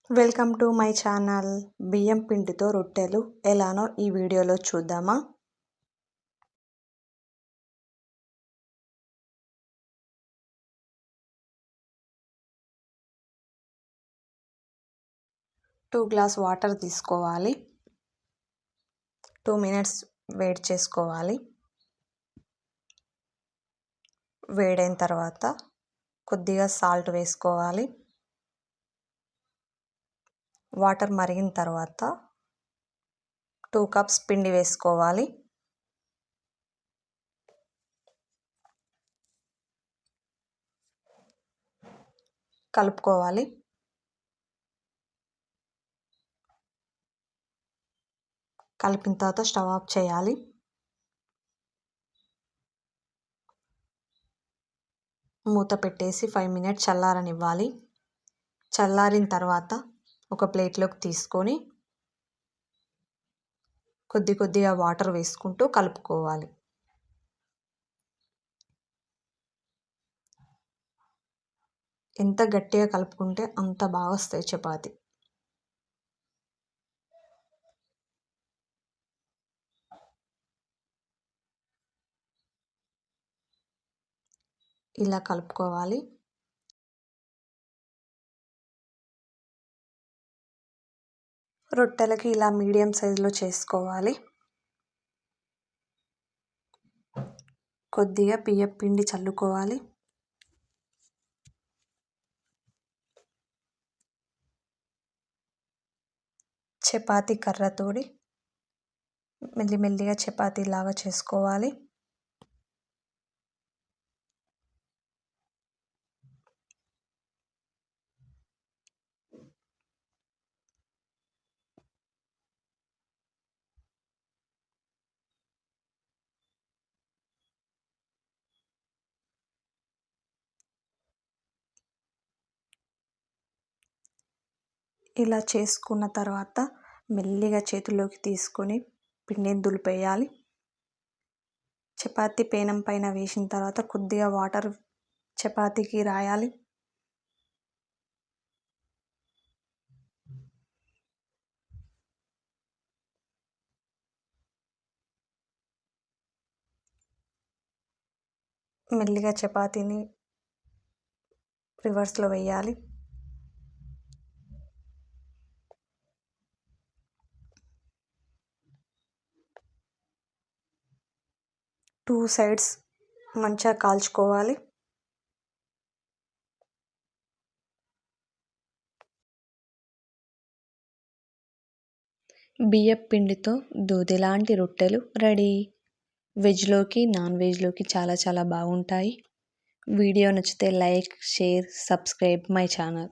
Welcome to my channel. బియ్యం పిండితో రొట్టెలు ఎలానో ఈ వీడియోలో చూద్దామా? టూ గ్లాస్ వాటర్ తీసుకోవాలి. 2 మినిట్స్ వేడి చేసుకోవాలి. వేడైన తర్వాత కొద్దిగా సాల్ట్ వేసుకోవాలి. వాటర్ మరిగిన తర్వాత 2 కప్స్ పిండి వేసుకోవాలి. కలుపుకోవాలి. కలిపిన తర్వాత స్టవ్ ఆఫ్ చేయాలి. మూత పెట్టేసి 5 మినిట్స్ చల్లారనివ్వాలి. చల్లారిన తర్వాత ఒక ప్లేట్లోకి తీసుకొని కొద్దిగా వాటర్ వేసుకుంటూ కలుపుకోవాలి. ఎంత గట్టిగా కలుపుకుంటే అంత బాగా వస్తాయి చపాతీ. ఇలా కలుపుకోవాలి. రొట్టెలకి ఇలా మీడియం సైజులో చేసుకోవాలి. కొద్దిగా బియ్యం పిండి చల్లుకోవాలి. చపాతీ కర్రతోటి మెల్లిమెల్లిగా చపాతీలాగా చేసుకోవాలి. ఇలా చేసుకున్న తర్వాత మెల్లిగా చేతిలోకి తీసుకొని పిండిని దులిపేయాలి. చపాతీ పేనం పైన వేసిన తర్వాత కొద్దిగా వాటర్ చపాతీకి రాయాలి. మెల్లిగా చపాతీని రివర్స్లో వేయాలి. టూ సైడ్స్ మంచిగా కాల్చుకోవాలి. బియ్యం పిండితో దూదిలాంటి రొట్టెలు రెడీ. వెజ్లోకి నాన్ వెజ్లోకి చాలా బాగుంటాయి. వీడియో నచ్చితే like, share, subscribe my channel.